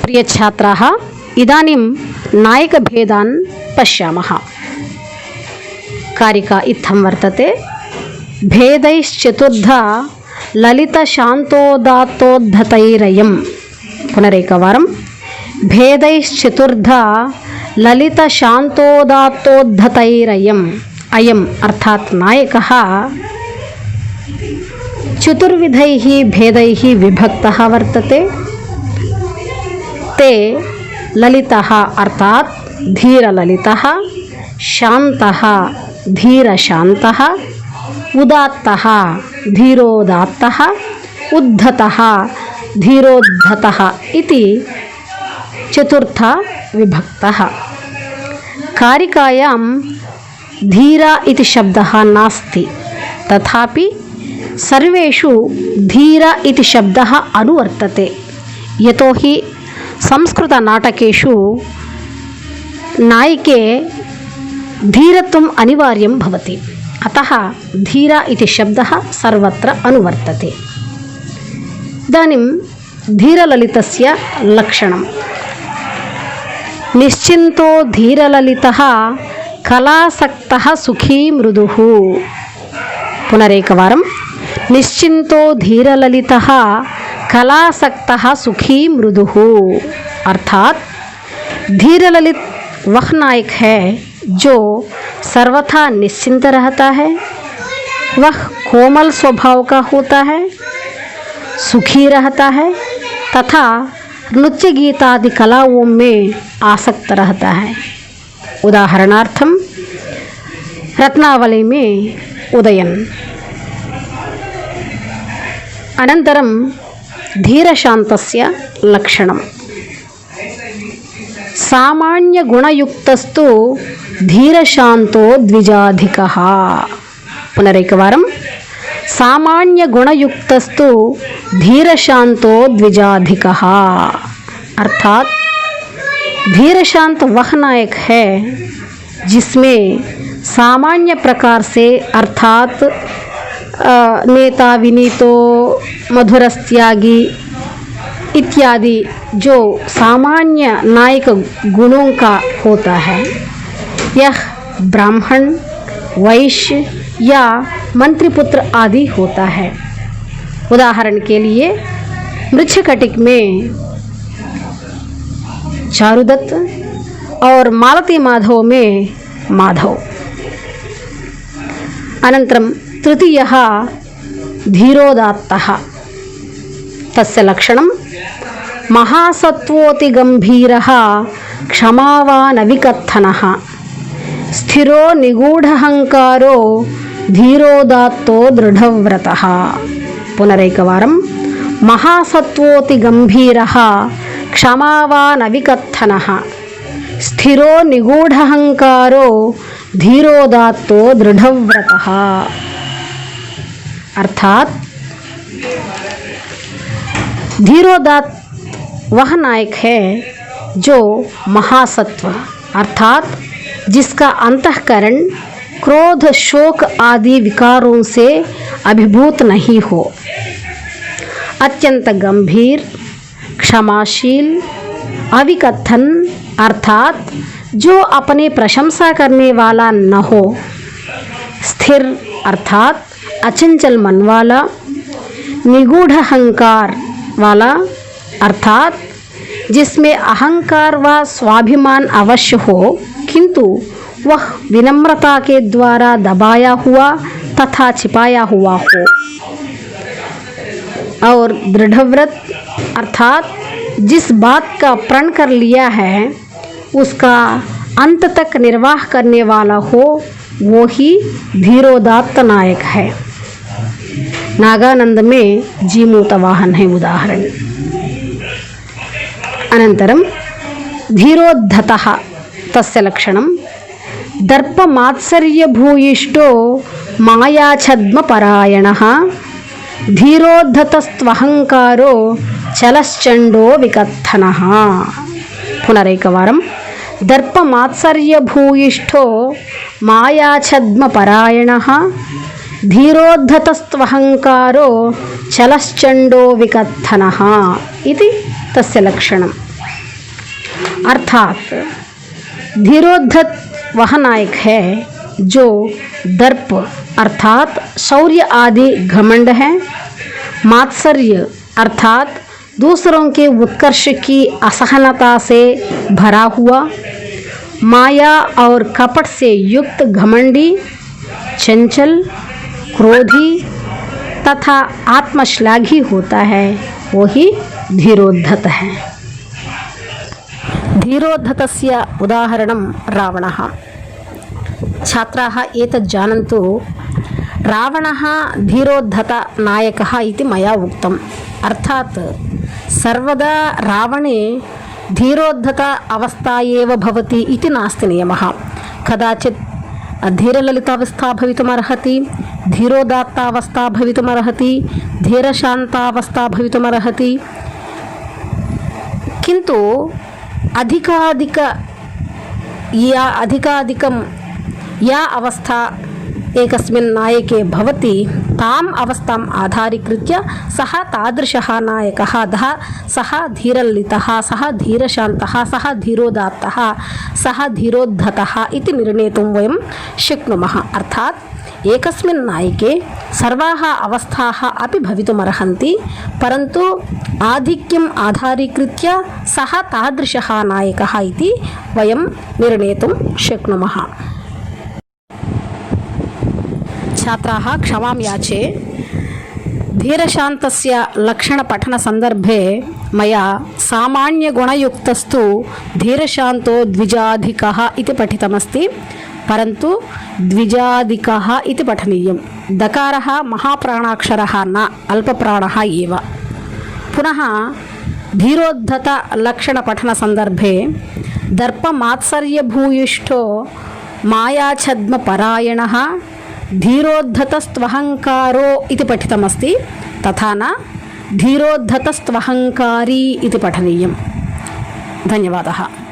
प्रिय छात्राः, इदानीं नायकभेदान् पश्यामः। कारिका इत्थं वर्तते। भेदैश्चतुर्धा ललितशान्तोदात्तोद्धतैरयं। पुनरेकवारं। भेदैश्चतुर्धा ललितशान्तोदात्तोद्धतैरयम्। अयम् अर्थात् नायकः चतुर्विधैः भेदैः विभक्तः वर्तते। ते ललितः अर्थात् धीरललितः, शान्तः धीरशान्तः, उदात्तः धीरोदात्तः, उद्धतः धीरोद्धतः इति चतुर्था विभक्तः। कारिकायां धीरा इति शब्दः नास्ति, तथापि सर्वेषु धीरा इति शब्दः अनुवर्तते। यतोहि संस्कृतनाटकेषु नायके धीरत्वम् अनिवार्यं भवति, अतः धीरा इति शब्दः सर्वत्र अनुवर्तते। इदानीं धीरललितस्य लक्षणं। निश्चिन्तो धीरललितः कलासक्तः सुखी मृदुः। पुनरेकवारं। निश्चिन्तो धीरललितः कलासक्तः सुखी मृदुः। अर्थात धीरललित वह नायक है जो सर्वथा निश्चिंत रहता है, वह कोमल स्वभाव का होता है, सुखी रहता है तथा नृत्य गीत आदि कलाओं में आसक्त रहता है। उदाहरणार्थम रत्नावली में उदयन। अनन्तरं धीरशान्तस्य लक्षणं। सामान्यगुणयुक्तस्तु धीरशान्तो द्विजाधिकः। पुनरेकवारं। सामान्यगुणयुक्तस्तु धीरशान्तो द्विजाधिकः। अर्थात धीरशांत वह नायक है जिसमें सामान्य प्रकार से अर्थात नेता, विनीतो, मधुरस्त्यागी इत्यादि जो सामान्य नायक गुणों का होता है, यह ब्राह्मण, वैश्य या मंत्रिपुत्र आदि होता है। उदाहरण के लिए मृच्छकटिक में चारुदत्त और मालती माधव में माधव। अनन्तरं तृतीयः धीरोदात्तः। तस्य लक्षणं महासत्त्वोऽतिगम्भीरः क्षमावानविकत्थनः स्थिरो निगूढहंकारो धीरोदात्तो दृढव्रतः। पुनरेकवारं। महासत्त्वोऽतिगम्भीरः क्षमावानविकत्थनः स्थिरो निगूढहंकारो धीरोदात्तो दृढव्रतः। अर्थात धीरोदात्त वह नायक है जो महासत्व अर्थात जिसका अंतःकरण क्रोध, शोक आदि विकारों से अभिभूत नहीं हो, अत्यंत गंभीर, क्षमाशील, अविकथन अर्थात जो अपने प्रशंसा करने वाला न हो, स्थिर अर्थात अचंचल मन वाला, निगूढ़ अहंकार वाला अर्थात जिसमें अहंकार व स्वाभिमान अवश्य हो किंतु वह विनम्रता के द्वारा दबाया हुआ तथा छिपाया हुआ हो, और दृढ़व्रत अर्थात जिस बात का प्रण कर लिया है उसका अंत तक निर्वाह करने वाला हो, वो ही धीरोदात्त नायक है। नागानंद में जीमूतवाहन है उदाहरण। अनन्तरं धीरोद्धतः। तस्य लक्षणं दर्पमात्सर्यभूयिष्ठो मायाछद्मपरायणः धीरोद्धतस्त्वहंकारो चलश्चंडो विकत्थनः। पुनरेकवारं। दर्पमात्सर्यभूयिष्ठो मायाछद्मपरायणः धीरोद्धतस्त्वहंकारो चलश्चंडो विकत्थनः इति तस्य लक्षणम्। अर्थात धीरोद्धत वह नायक है जो दर्प अर्थात शौर्य आदि घमंड है, मात्सर्य अर्थात दूसरों के उत्कर्ष की असहनता से भरा हुआ, माया और कपट से युक्त घमंडी, चंचल, क्रोधी तथा आत्मश्लाघी होता है, वही धीरोद्धत है। धीरोद्धतस्य उदाहरणं रावणः। छात्राः एतत् जानन्तु, रावणः धीरोद्धतनायकः इति मया उक्तम्। अर्थात् सर्वदा रावणे धीरोद्धत अवस्था एव भवति इति नास्ति नियमः। कदाचित् धीरललितावस्था भवितुमर्हति, धीरोदात्तावस्था भवितुमर्हति, धीरशान्तावस्था भवितुमर्हति, किन्तु अधिकाधिकं या अवस्था एकस्मिन् नायके भवति ताम् अवस्थाम् आधारीकृत्य सः तादृशः नायकः, सः धीरललितः, सः धीरशान्तः, सः धीरोदात्तः, सः धीरोद्धतः इति निर्णेतुं वयं शक्नुमः। अर्थात् एकस्मिन् नायके सर्वाः अवस्थाः अपि भवितुमर्हन्ति, परन्तु आधिक्यम् आधारीकृत्य सः तादृशः नायकः इति वयं निर्णेतुं शक्नुमः। छात्राः क्षमां याचे, धीरशान्तस्य लक्षणपठनसन्दर्भे मया सामान्यगुणयुक्तस्तु धीरशान्तो द्विजाधिकः इति पठितमस्ति, परन्तु द्विजाधिकः इति पठनीयं। दकारः महाप्राणाक्षरः न अल्पप्राणः एव। पुनः धीरोद्धतलक्षणपठनसन्दर्भे दर्पमात्सर्यभूयिष्ठो मायाछद्मपरायणः धीरोद्धतस्त्वहङ्कारो इति पठितमस्ति, तथा न धीरोद्धतस्त्वहङ्कारी इति पठनीयं। धन्यवादः।